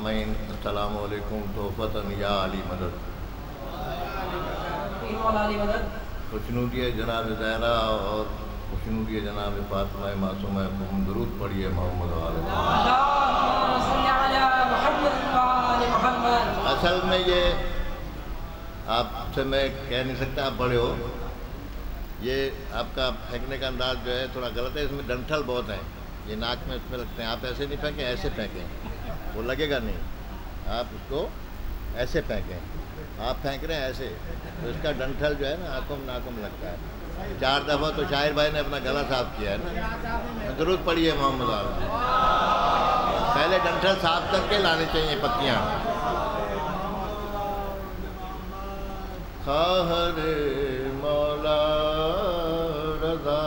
سامعین السلام علیکم تحفتاً یا علی مدد. خوشنودی جناب زہرا اور خوشنودی جناب فاطمہ معصومہ کو درود پڑھیے محمد علیہ. اصل میں یہ آپ سے میں کہہ نہیں سکتا، آپ بڑے ہو، یہ آپ کا پھینکنے کا انداز جو ہے تھوڑا غلط ہے. اس میں ڈنٹھل بہت ہیں، یہ ناک میں اس میں لگتے ہیں. آپ ایسے نہیں پھینکیں، ایسے پھینکیں، وہ لگے گا نہیں. آپ اس کو ایسے پھینکیں. آپ پھینک رہے ہیں ایسے تو اس کا ڈنٹھل جو ہے نا آکم ناکم لگتا ہے. 4 دفعہ تو شاعر بھائی نے اپنا گلا صاف کیا ہے نا. درود پڑھیے محمد علیہ. پہلے ڈنٹھل صاف کر کے لانے چاہیے پتیاں. خواہر مولا رضا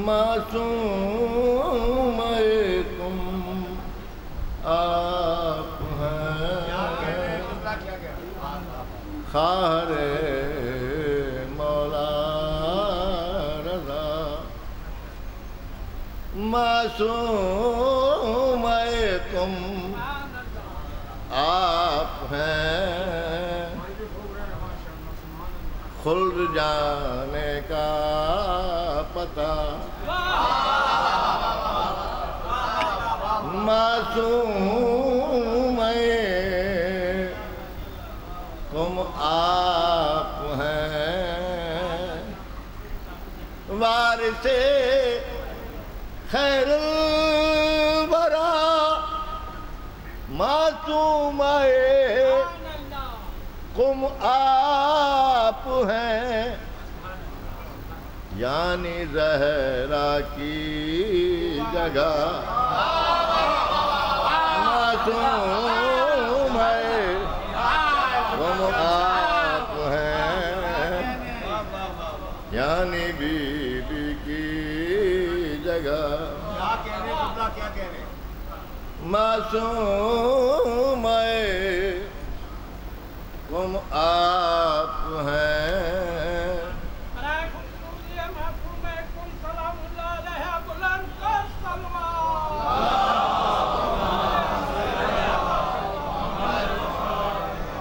معصوم تم آپ ہیں. خواہر مولا رضا معصوم تم آپ ہیں. خلد جانے کا پتہ معصوم تم آپ ہیں. وارث خیر الورا معصوم تم آپ ہیں. یعنی زہرا کی جگہ معصوم تم آپ ہیں. یعنی بی بی کی جگہ معصوم تم آپ ہیں.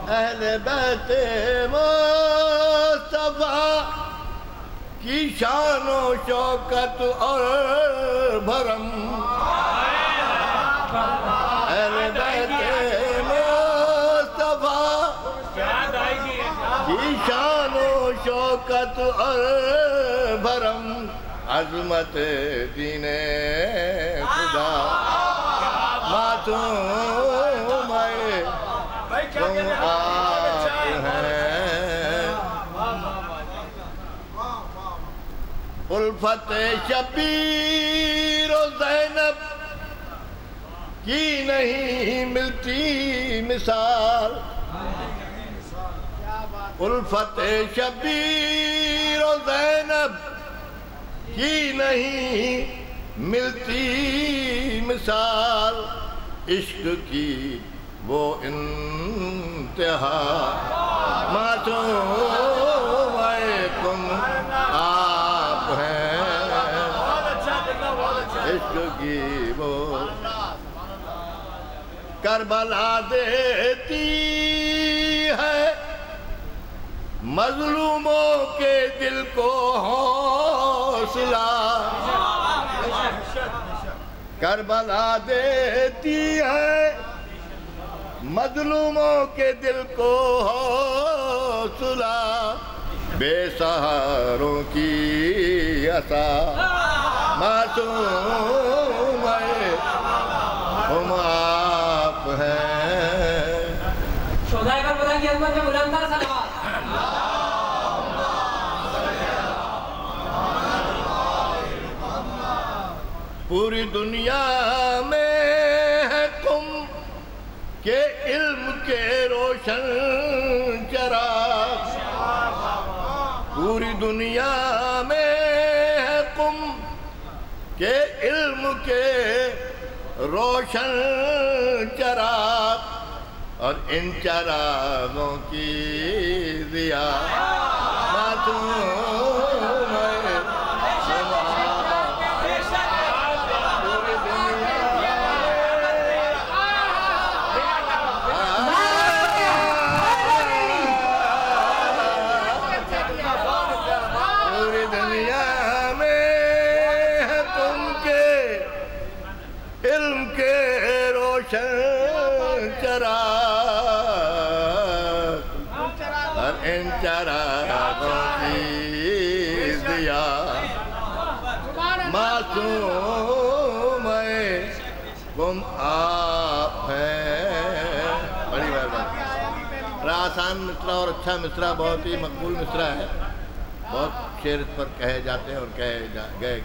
اہل بیت مصطفیٰ کی شان و شوکت اور بھرم. اہل بیت مصطفیٰ کی شان و شوکت اور بھرم. عظمت دین خدا معصوم تم آپ ہیں. الفت شبیر و زینب کی نہیں ملتی مثال. الفت شبیر و زینب کی نہیں ملتی مثال. عشق کی وہ انتہا معصوم تم آپ ہیں. عشق کی وہ کربلا دیتی ہے مظلوموں کے دل کو حوصلہ. کربلا دیتی ہے مظلوموں کے دل کو حوصلہ. بے سہاروں کی عصا معصوم تم آپ ہیں. پوری دنیا میں ہے تم کہ علم کے روشن چراغ. پوری دنیا میں ہے تم کہ علم کے روشن چراغ. اور ان چراغوں کی ضیا معصوم روشن چراغ اور ان چراغوں کی ضیا معصوم تم آپ ہیں. بڑی مہربانی. آسان مصرع اور اچھا مصرع، بہت ہی مقبول مصرع ہے. بہت شعر اس پر کہے جاتے ہیں اور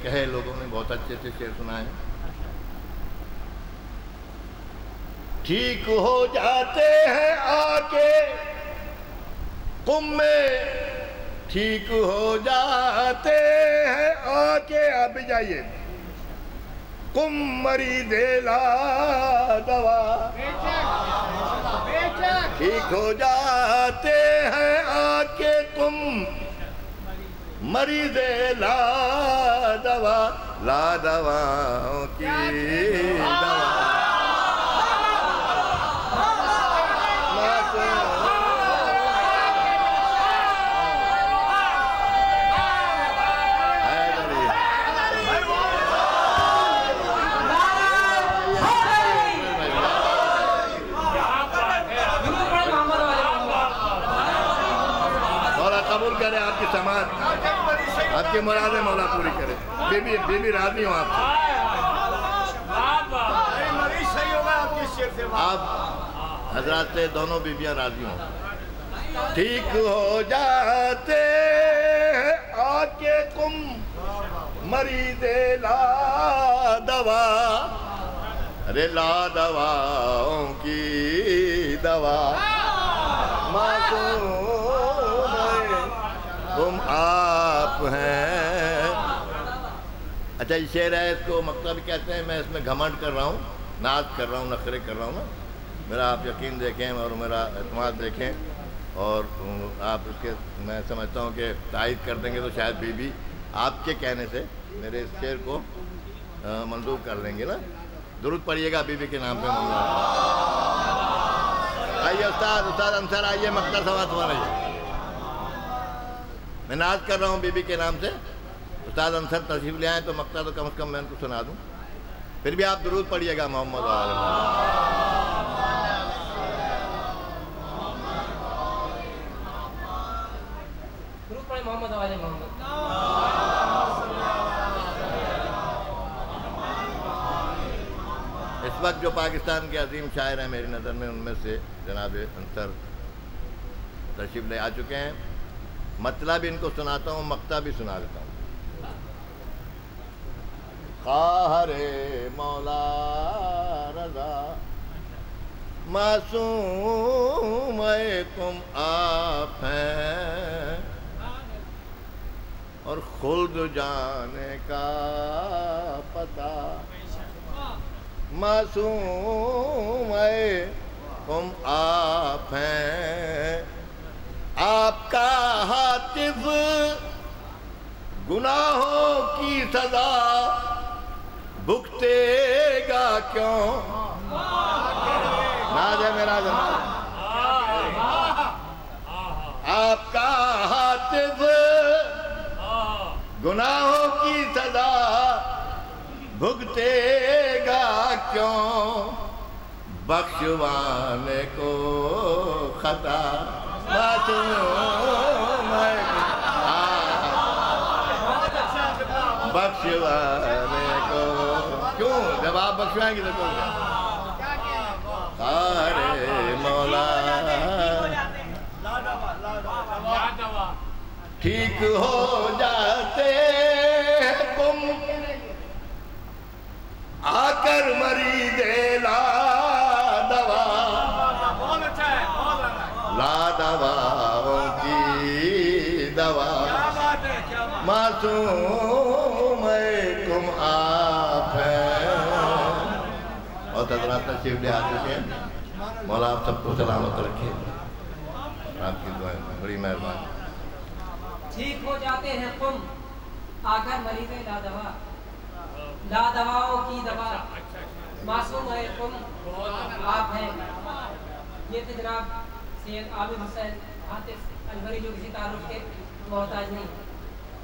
کہے لوگوں نے بہت اچھے سے شعر سنائے ہیں. ٹھیک ہو جاتے ہیں آ کے قم میں، ٹھیک ہو جاتے ہیں آ کے. آپ بھی جائیے. قم مریض لا دوا، ٹھیک ہو جاتے ہیں آ کے قم مریض لا دوا، لا دواؤں کی دوا. قبول کرے آپ کی سماعت، آپ کی مرادیں مولا پوری کرے. بی بی راضی ہوں آپ سے. آپ حضرات سے دونوں بیویاں راضی ہوں. ٹھیک ہو جاتے آ کے قم مریض لا دوا، ارے لا دواؤں کی دوا معصوم تم آپ ہیں. اچھا یہ شعر ہے، اس کو مقطع بھی کہتے ہیں. میں اس میں گھمنڈ کر رہا ہوں، ناز کر رہا ہوں، نخرے کر رہا ہوں نا. میرا آپ یقین دیکھیں اور میرا اعتماد دیکھیں اور آپ اس کے میں سمجھتا ہوں کہ تائید کر دیں گے تو شاید بی بی آپ کے کہنے سے میرے اس شعر کو منظور کر لیں گے نا. درود پڑھیے گا بی بی کے نام پہ. آئیے استاد انصر آئیے، مقطع سماعت ہمارا. میں ناز کر رہا ہوں بی بی کے نام سے. استاد انصر تشریف لے آئیں تو مقطع تو کم از کم میں ان کو سنا دوں. پھر بھی آپ درود پڑھیے گا محمد علیہ. درود پڑھیں محمد علیہ محمد. اس وقت جو پاکستان کے عظیم شاعر ہیں میری نظر میں، ان میں سے جناب انصر تشریف لے آ چکے ہیں. مطلب ان کو سناتا ہوں، مقطع بھی سنا دیتا ہوں. قاہر مولا رضا معصوم تم آپ ہیں، اور خلد جانے کا پتہ معصوم تم آپ ہیں. آپ کا ہاتف گناہوں کی سزا بھگتے گا کیوں؟ ناز ہے میرا جناب. آپ کا ہاتف گناہوں کی سزا بھگتے گا کیوں؟ بخشوانے کو خطا بخشوانے کو کیوں؟ جب آپ بخشوائیں گے تو کیوں گیا؟ ارے مولا ٹھیک ہو جاتے تم آ کر مریض لا دوا، لا دواؤں کی دوا معصوم تم آپ ہیں. اور حضرات تشریف لے آ چکے ہیں. مولا آپ سب کو سلامت رکھے. آپ کی دعائیں بڑی مہربانی. ٹھیک ہو جاتے ہیں قم آ کر مریض لا دوا، لا دواؤں کی دوا معصوم تم آپ ہیں. یہ تھے جناب سید عابد حسین حاتف البری، جو کسی تعارف کے محتاج نہیں.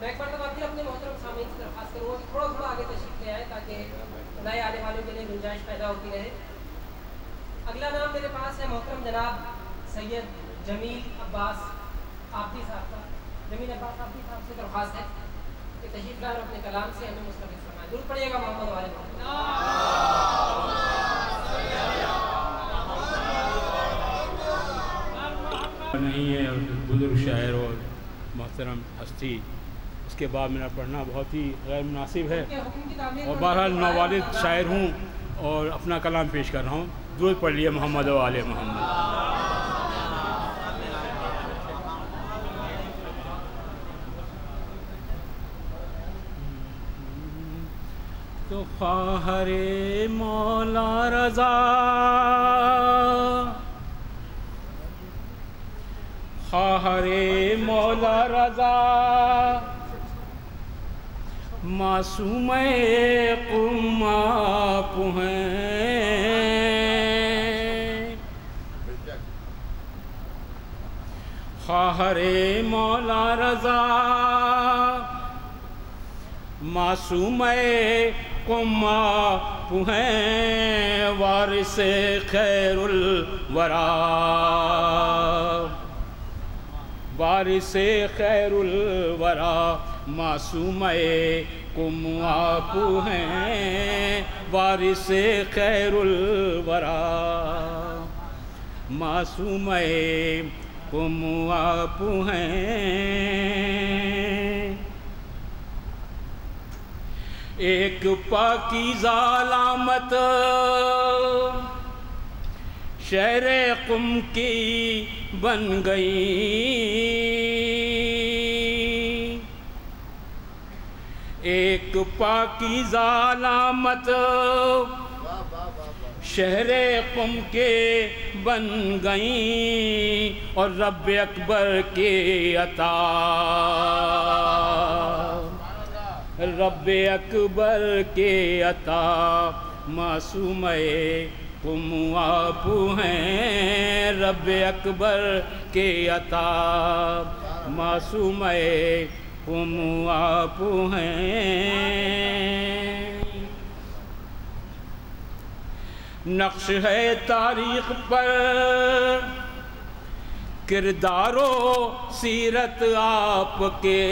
میں ایک مرتبہ پھر اپنے محترم سامعین سے درخواست کروں گا کہ تھوڑا آگے تشریف لے آئے تاکہ نئے آنے والوں کے لیے گنجائش پیدا ہوتی رہے. اگلا نام میرے پاس ہے محترم جناب سید جمیل عباس آبدی صاحب کا. جمیل عباس آبدی صاحب سے درخواست ہے کہ تشریف لائیں اور اپنے کلام سے ہمیں مستفید فرمائیں. درود پڑھیے گا محمد والے نہیں ہے. بزرگ شاعر اور محترم ہستی، اس کے بعد میرا پڑھنا بہت ہی غیر مناسب ہے، اور بہرحال نوالد شاعر ہوں اور اپنا کلام پیش کر رہا ہوں. درود پڑھ لیے محمد و آل محمد. تو خواہر مولا رضا، خواہر مولا رضا، معصوم قم آپ ہیں. خواہر مولا رضا، معصوم قم آپ ہیں. وارث خیر الورا، وارث خیر الورا، معصوم قم آپ ہیں. وارث خیر الورا، معصوم قم آپ ہیں. ایک پاکیزہ علامت شہر قم کی بن گئی. ایک پاکیزہ علامت شہر قم کے بن گئیں، اور رب اکبر کے عطا، رب اکبر کے عطا، معصوم قم آپ ہیں. رب اکبر کے عطا، معصوم قم آپ ہیں. نقش ہے تاریخ پر کردار و سیرت آپ کے.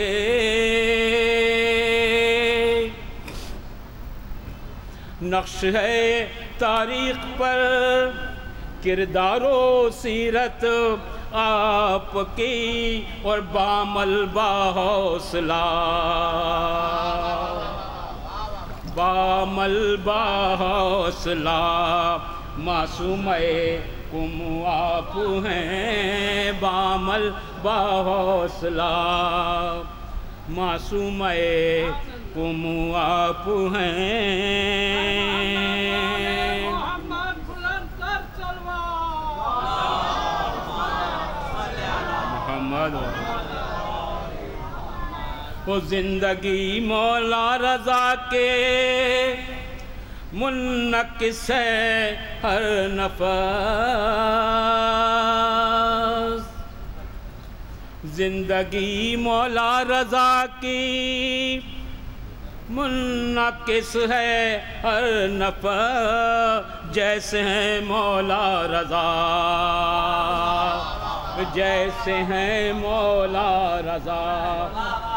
نقش ہے تاریخ پر کردار و سیرت آپ کی، اور بامل باحوصلہ، بامل باحوصلہ، معصوم قم آپ ہیں. بامل باحوصلہ، معصوم قم آپ ہیں. محمد وہ زندگی مولا رضا کے منعکس ہے ہر نفس. زندگی مولا رضا کی منعکس ہے ہر نفس. جیسے ہیں مولا رضا، جیسے ہیں مولا رضا،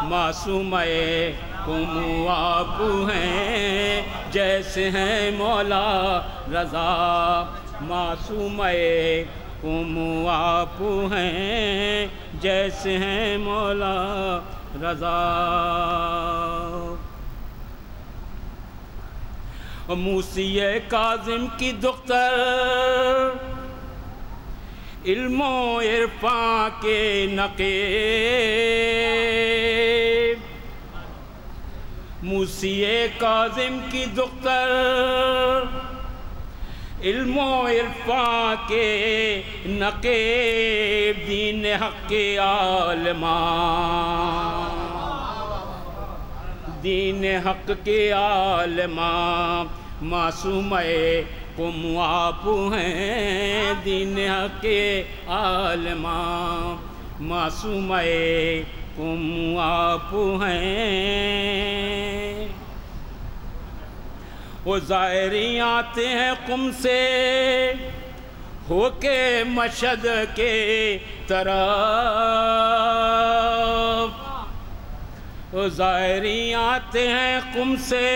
معصوم قم آپ ہیں. جیسے ہیں مولا رضا، معصوم قم آپ ہیں. جیسے ہیں مولا رضا. موسی کاظم کی دختر، علم و عرفان کے نقیب. موسی کاظم کی دختر، علم و عرفان کے نقیب. دین حق کے عالمان، دین حق کے عالمان، معصوم قم آپ ہیں. دین حق کے عالمان، معصوم قم آپ ہیں. وہ زائرین آتے ہیں قم سے ہو کے مشہد کے طرف، زائرین آتے ہیں قم سے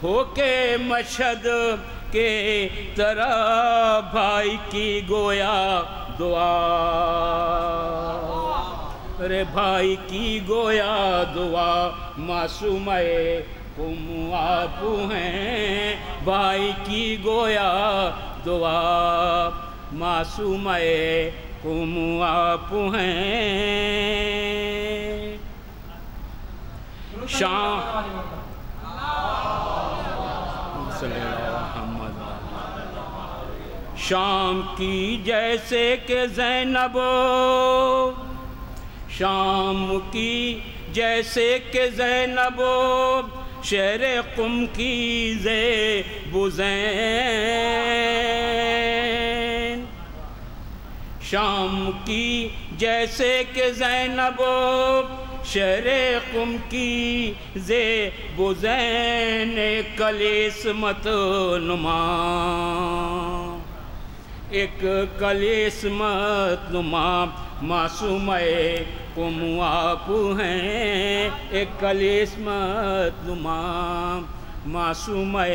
ہو کے مشہد کے طرف، بھائی کی گویا دعا، ارے بھائی کی گویا دعا، معصومہ قم آپ ہیں، بھائی کی گویا دعا، معصومہ قم آپ ہیں۔ شام شام کی جیسے کہ زینب، شام کی جیسے کہ زینب، شہر قم کی زیب و زین، شام کی جیسے کہ زینب، شہر قم کی زیب و زین، کلسمت نما، ایک کلسمت نما، معصومہ قم آپ ہیں، ایک کلسمت نما، معصومہ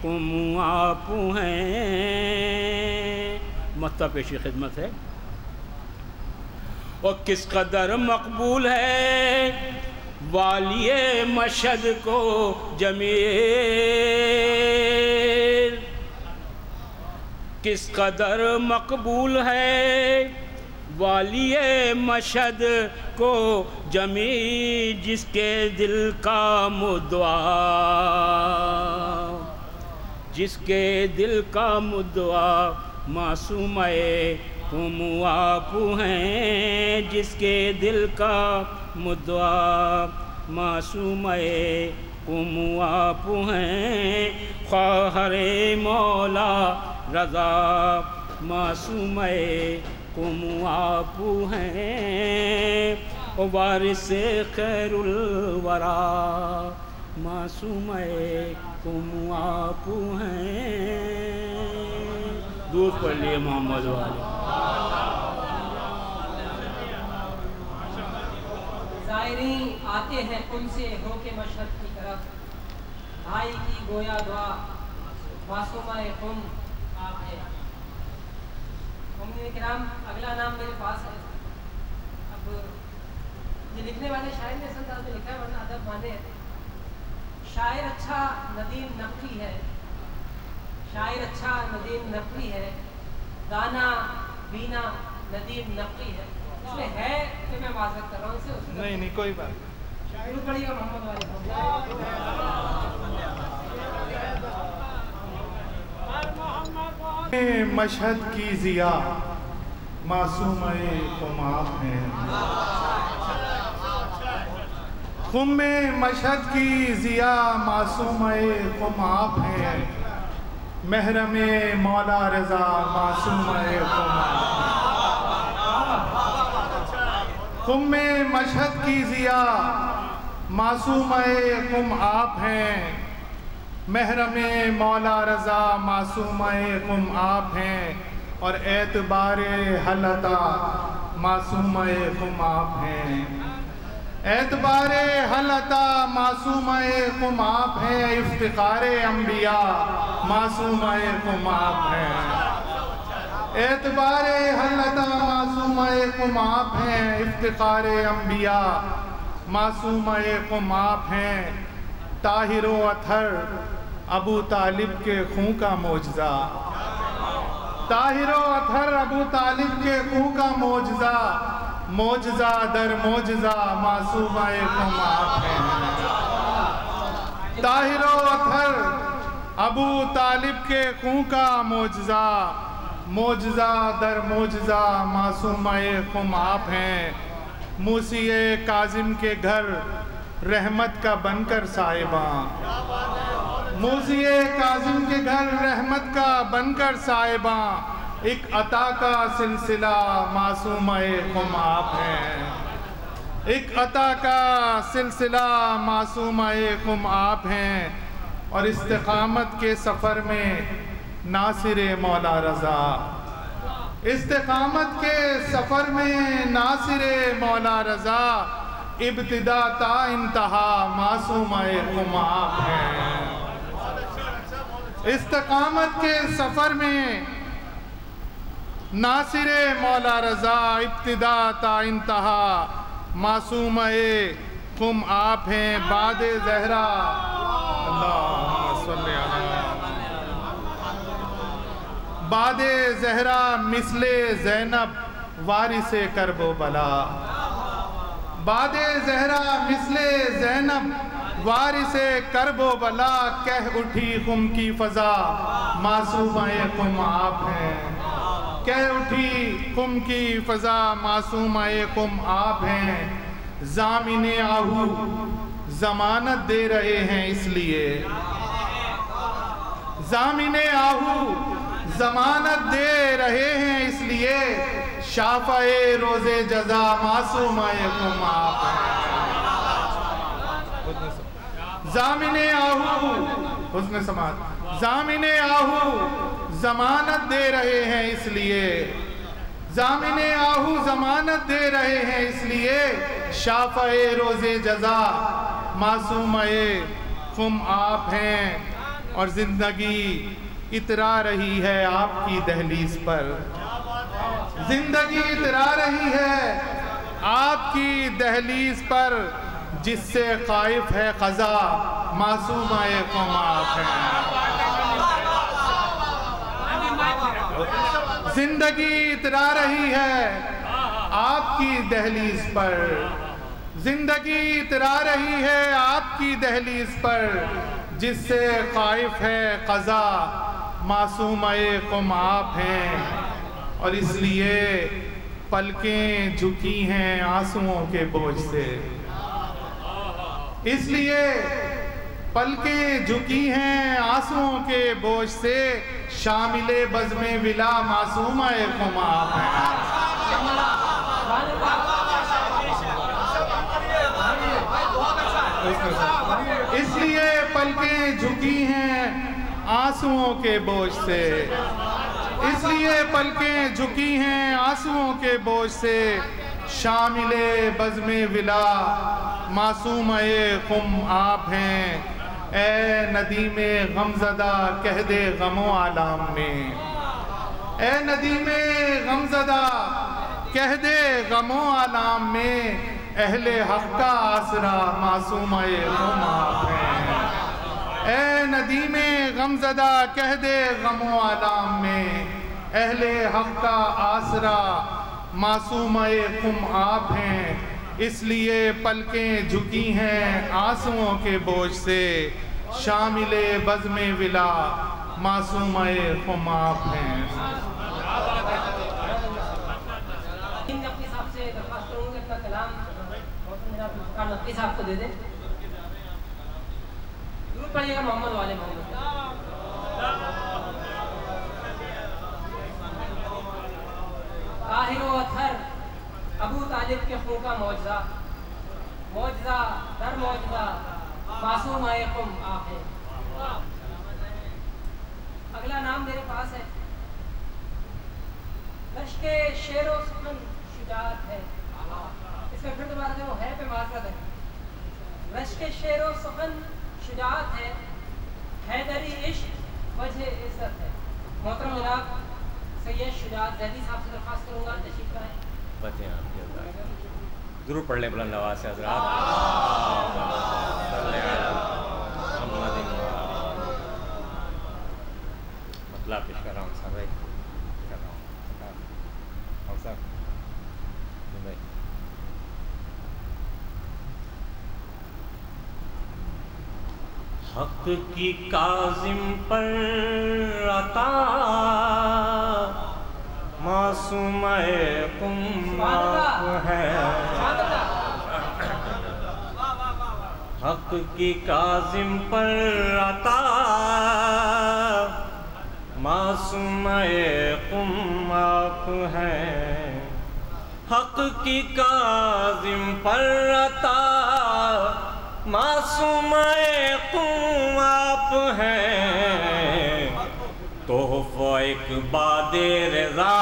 قم آپ ہیں۔ مطلع پیشی خدمت ہے۔ اور کس قدر مقبول ہے والی مشہد کو جمیل، کس قدر مقبول ہے والی مشہد کو جمیل، جس کے دل کا مدعا، جس کے دل کا مدعا، معصومہ قم آپ ہیں، جس کے دل کا مدعا، معصومہ قم آپ ہیں، خواہر مولا رضا، معصومہ قم آپ ہیں، وارث خیر الورا، معصومہ قم آپ ہیں۔ دودھ پڑھ لیے محمد والے۔ زائرین آتے ہیں قم سے ہو کے مشہد کی طرف، بھائی کی گویا دعا، معصومہ قم آپ ہے۔ مومنین کرام، اگلا نام میرے پاس ہے۔ اب یہ لکھنے والے شاعر نے اصل انداز میں لکھا ہے، ورنہ ادب مانے ہے۔ شاعر اچھا ندیم نقوی ہے، شاعر اچھا ندیم نقوی ہے، گانا بینا ندیم نقوی ہے۔ اس میں ہے کہ میں معذرت کر رہا ہوں اسے، نہیں کوئی بات شروع پڑھیے گا محمد والے۔ مشہد کی ضیا، معصومہ قم آپ ہیں، قم میں مشہد کی ضیا، معصومہ قم آپ ہیں، محرم مولا رضا، معصومہ قم آپ ہیں، قم میں مشہد کی ضیا، معصومہ قم آپ ہیں، محرم مولا رضا، معصومہ قم آپ ہیں، اور اعتبار حل عطا، معصومہ قم آپ ہیں، اعتبار حل عطا، معصومہ قم آپ ہیں، افتخار انبیاء، معصومہ قم آپ ہیں، اعتبار حل عطا، معصومہ قم آپ ہیں، افتخار انبیاء، معصومہ قم آپ ہیں، طاہر و اطہر ابو طالب کے خون کا معجزہ، طاہر و اطہر ابو طالب کے خون کا معجزہ، معجزہ در معجزہ، معصومہ قم آپ ہیں، طاہر و اطہر ابو طالب کے خون کا معجزہ، معجزہ در معجزہ، معصومہ قم آپ ہیں، موسی کاظم کے گھر رحمت کا بن کر سائباں، موسی کاظم کے گھر رحمت کا بن کر سائباں، ایک عطا کا سلسلہ، معصومہ قم آپ ہیں، ایک عطا کا سلسلہ، معصومہ قم آپ ہیں، اور استقامت کے سفر میں ناصر مولا رضا، استقامت کے سفر میں ناصر مولا رضا، ابتدا تا انتہا معصوم قم آپ ہیں۔ استقامت کے سفر میں ناصر مولا رضا، ابتدا تا انتہا معصوم قم آپ ہیں۔ باد زہرا، اللہم صلی علی، باد زہرا مثل زینب وارث کرب و بلا، باد زہرا مثل زینب وارث کرب و بلا، کہہ اٹھی قم کی فضا معصوم قم آپ ہیں، کہہ اٹھی قم کی فضا معصوم قم آپ ہیں۔ ضامن آہو ضمانت دے رہے ہیں اس لیے، ضامن آہو ضمانت دے رہے ہیں اس لیے، شافع روز جزا معصوم قم آپ ہیں۔ ضامن آہو، حسن سماعت، ضامن آہو ضمانت دے رہے ہیں اس لیے، ضامن آہو ضمانت دے رہے ہیں اس لیے، شافع روز جزا معصوم قم آپ ہیں۔ اور زندگی اترا رہی ہے آپ کی دہلیز پر، زندگی اترا رہی ہے آپ کی دہلیز پر، جس سے خائف ہے قضا معصوم قم آپ ہیں۔ زندگی اترا رہی ہے آپ کی دہلیز پر، زندگی اترا رہی ہے آپ کی دہلیز پر، جس سے خائف ہے قضا معصوم قم آپ ہیں۔ اور اس لیے پلکیں جھکی ہیں آنسوؤں کے بوجھ سے، اس لیے پلکیں جھکی ہیں آنسوؤں کے بوجھ سے، شامل بزم ولا معصوم قم آپ ہیں۔ اس لیے پلکیں جھکی ہیں آنسوؤں کے بوجھ سے، اس لیے پلکیں جھکی ہیں آنسوؤں کے بوجھ سے، شامل بزم ولا معصوم قم آپ ہیں۔ اے ندیم غمزدہ کہہ دے غم و آلام میں، اے ندیم غمزدہ کہہ دے غم و آلام میں، اہل حق کا آسرا معصوم قم آپ ہیں۔ اے ندیم غمزدہ کہہ دے غم و آلام میں، اہل حق کا آسرا معصوم قم آپ ہیں۔ اس لیے پلکیں جھکی ہیں آنسوؤں کے بوجھ سے، شامل بزم ولا معصوم قم آپ ہیں۔ نقوی صاحب سے درخواست کروں گے اپنا کلام نقوی صاحب کو دے دیں۔ درود پڑھیے گا محمد والے محمد۔ طاہر و اطہر ابو طالب کے خون کا معجزہ، معجزہ در معجزہ معصوم قم آپ ہیں۔ اگلا نام میرے پاس ہے، رشک شعر و سخن شجاعت ہے۔ اس میں پھر دوبارہ سے وہ ہے پہ معذرت ہے۔ رشک شعر و سخن شجاعت ہے، حیدری عشق وجہ عزت ہے۔ محترم جناب سید شجاعت زیدی صاحب سے درخواست کروں گا تشریف لائیں۔ بچیں آپ کے ضرور پڑھ لیں بلند آواز سے حضرات۔ مطلب پیش کر رہا ہوں صاحب بھائی، کر رہا ہوں اور صاحب بھائی۔ حق کی کاظم پر عطا معصوم قم آپ ہے، حق کی کاظم پر عطا معصوم قم آپ ہیں، حق کی کاظم پر عطا معصوم قم آپ ہیں، تحفہ اقبال رضا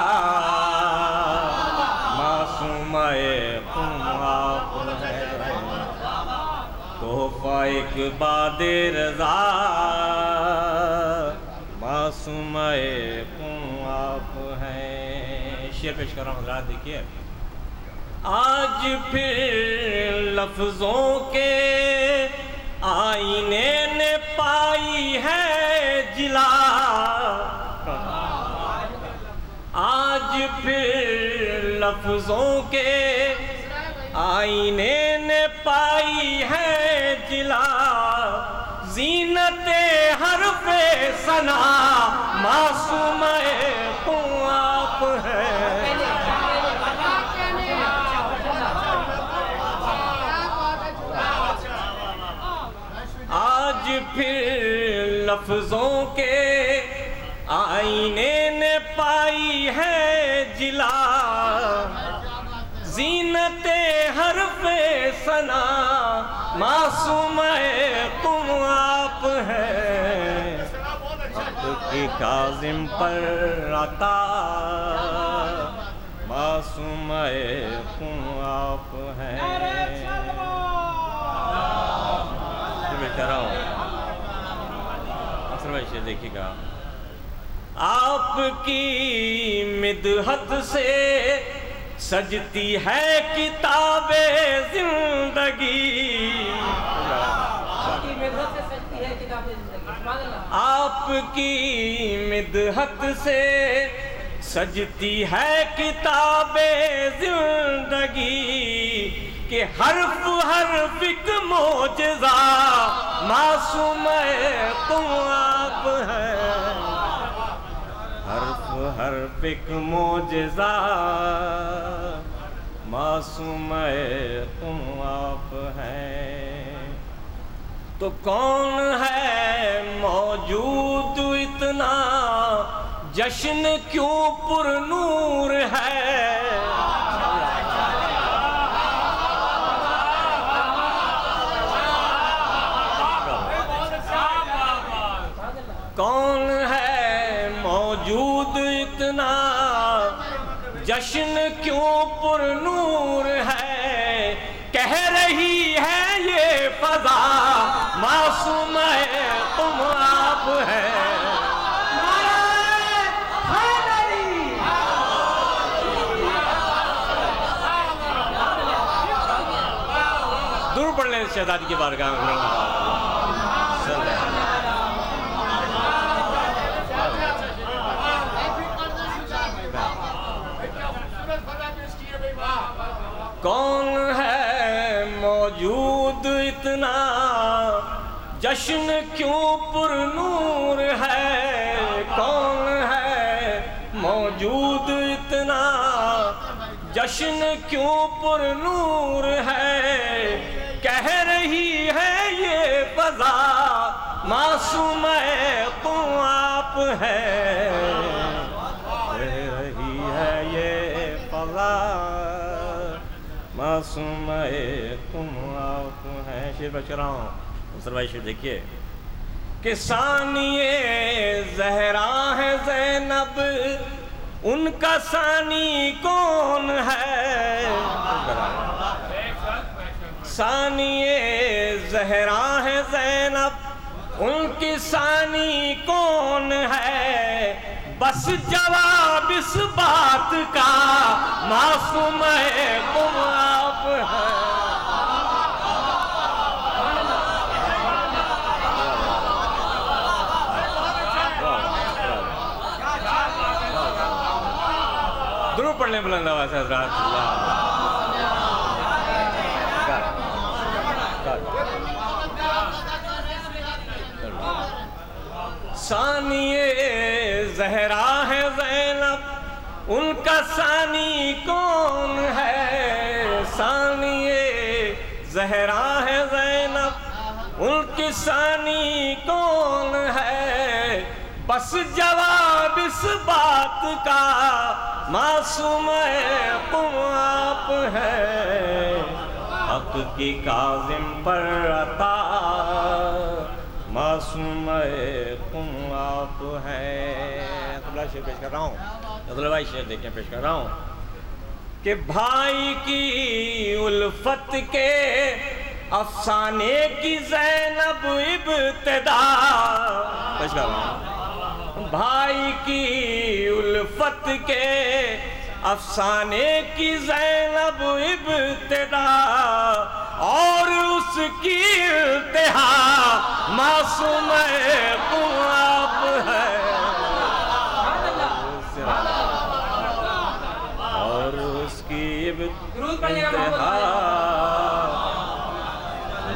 معصوم قم آپ ہیں، تحفہ اقبال رضا معصوم قم آپ ہیں۔ شعر پیش کر رہا ہوں حضرات، دیکھیے۔ آج پھر لفظوں کے آئینے نے پائی ہے جلا، آج پھر لفظوں کے آئینے نے پائی ہے جلا، زینت حرف ثنا معصوم قم آپ ہیں۔ آج پھر لفظوں کے آئینے نے پائی ہے جلا، زینت حرف ثنا معصوم قم آپ ہیں، حق کی کاظم پر عطا معصوم قم آپ ہیں۔ میں کہہ رہا ہوں اکثر بھائی شعر دیکھیے گا۔ آپ کی مدحت سے سجتی ہے کتاب زندگی، آپ کی مدحت سے سجتی ہے کتاب زندگی، کہ حرف حرف ایک معجزہ معصوم قم آپ ہیں، حرف حرف ایک معجزہ معصوم قم آپ ہیں۔ تو کون ہے موجود اتنا جشن کیوں پر نور ہے، کون ہے موجود اتنا جشن کیوں پر نور ہے، کہہ رہی ہے یہ فضا معصوم قم آپ ہیں۔ دور پڑھ لیں شہزادی کی بارگاہ میں۔ کون ہے موجود اتنا جشن کیوں پر نور ہے، کون ہے موجود اتنا جشن کیوں پر نور ہے، کہہ رہی ہے یہ فضا معصوم قم آپ ہیں، کہہ رہی ہے یہ فضا معصوم قم آپ ہیں۔ شعر پڑھ رہا ہوں مصطفیٰ بھائی، شعر دیکھیے کہ ثانیہ زہرا ہے زینب، ان کا ثانی کون ہے، ثانیہ زہرا ہے زینب، ان کی ثانی کون ہے، بس جواب اس بات کا معصوم قم آپ ہیں۔ درود پڑھ لیں بلند آواز سے حضرات۔ ثانیہ زہرا ہے زینب، ان کا ثانی کون ہے، ثانیہ زہرا ہے زینب، ان کی ثانی کون ہے، بس جواب اس بات کا معصوم قم آپ ہیں، حق کی کاظم پر عطا معصوم قم آپ ہیں. اگلا شعر پیش کر رہا ہوں, اگلا بھائی شعر دیکھیں پیش کر رہا ہوں کہ بھائی کی الفت کے افسانے کی زینب ابتدا. پیش کر رہا ہوں. بھائی کی الفت کے افسانے کی زینب ابتدا اور اس کی انتہا معصوم قم آپ ہے. اور اس کی انتہا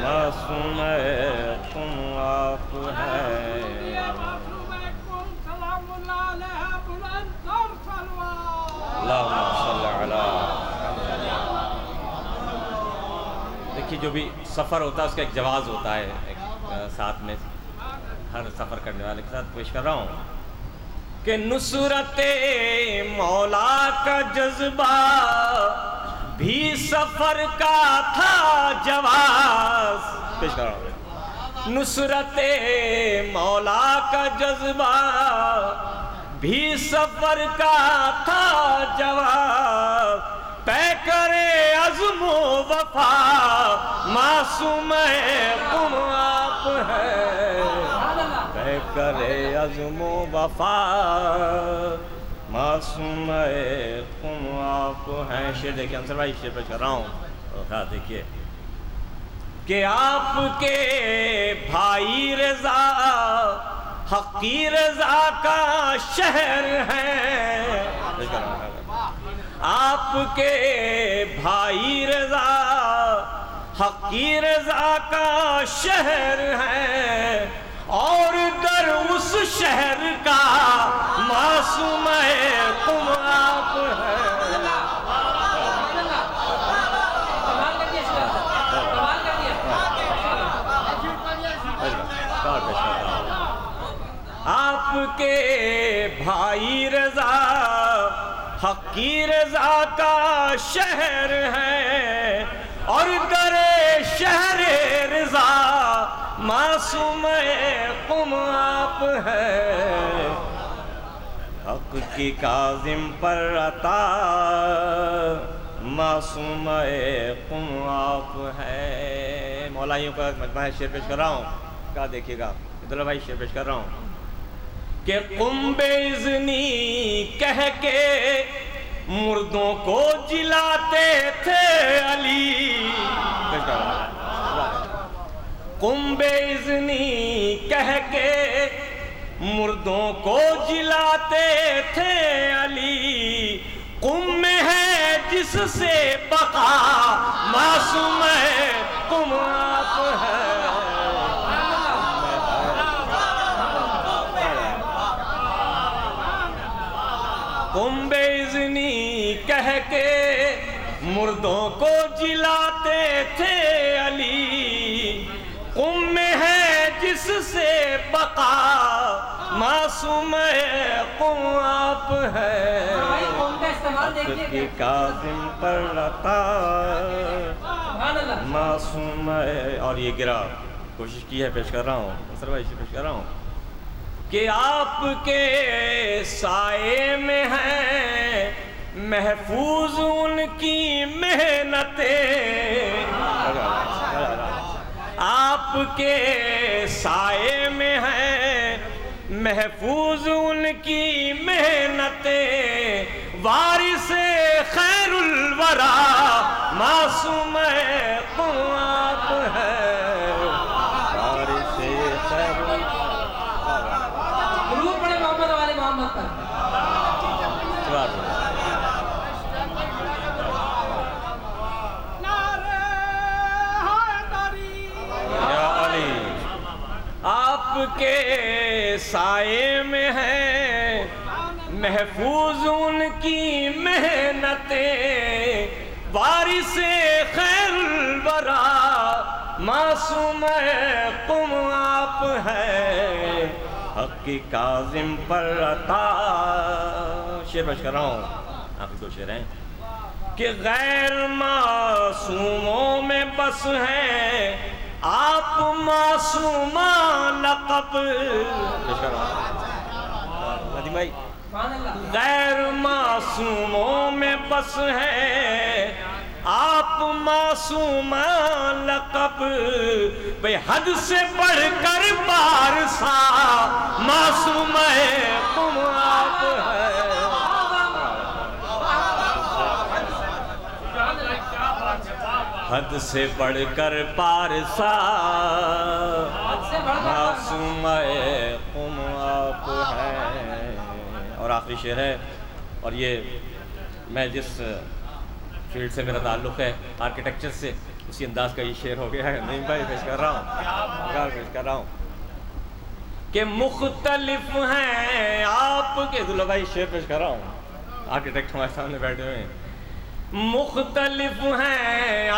معصوم قم آپ ہے. اللہم صلی علی. دیکھیے جو بھی سفر ہوتا ہے اس کا ایک جواز ہوتا ہے, ایک ساتھ میں ہر سفر کرنے والے کے ساتھ پیش کر رہا ہوں کہ نصرت مولا کا جذبہ بھی سفر کا تھا جواز. پیش کر رہا ہوں. نصرت مولا کا جذبہ بھی سفر کا تھا جواب طے کرے عزم و وفا معصوم قم آپ ہے. طے کرے عزم و وفا معصوم قم آپ ہیں. شعر دیکھیں انصر بھائی, شعر پیش کر رہا ہوں. اور دیکھیے کہ آپ کے بھائی رضا حقی رضا کا شہر ہے. آپ کے بھائی رضا حقی رضا کا شہر ہے اور در اس شہر کا معصوم قم آپ ہے. آپ کے بھائی رضا حقی رضا کا شہر ہے اور در شہر رضا معصوم قم آپ ہے. حق کی کاظم پر عطا معصوم قم آپ ہے. مولائیوں کا مجموعہ شعر پیش کر رہا ہوں, کہا دیکھیے گا عبداللہ بھائی, شعر پیش کر رہا ہوں کہ قم بے اذنی کہہ کے مردوں کو جلاتے تھے علی. قم بے اذنی کہہ کے مردوں کو جلاتے تھے علی. قم میں ہے جس سے بقا معصوم قم آپ ہے. قم بے اذنی کہہ کے مردوں کو جلاتے تھے علی. قم میں ہے جس سے بقا معصوم قم آپ ہے. حق کی کاظم پر عطا معصوم ہے. اور یہ گرا کوشش کی ہے, پیش کر رہا ہوں انصر بھائی سے پیش کر رہا ہوں کہ آپ کے سائے میں ہیں محفوظ ان کی محنتیں. آپ کے سائے میں ہیں محفوظ ان کی محنتیں. وارث خیر الورا معصوم قم آپ ہے. وارث خیر آپ کے سائے میں ہیں محفوظ ان کی محنتیں. وارث خیر الورا معصوم قم آپ ہے. حق کی کاظم پر عطا. شعر پیش کر رہا ہوں, آپ دو شعر ہیں کہ غیر معصوموں میں بس ہیں آپ معصومان لقب ندیم بھائی غیر معصوموں میں بس ہے آپ معصومان لقب بھئی حد سے بڑھ کر پارسا معصوم تم آپ ہے حد سے بڑھ کر پارسا معصوم تم آپ ہے. اور آخری شعر ہے اور یہ میں جس فیلڈ سے میرا تعلق ہے آرکیٹیکچر سے اسی انداز کا یہ شعر ہو گیا ہے. نہیں بھائی پیش کر رہا ہوں کہ مختلف ہیں آپ کے عبداللہ بھائی شعر پیش کر رہا ہوں آرکیٹیکٹ ہمارے سامنے بیٹھے ہوئے ہیں. مختلف ہیں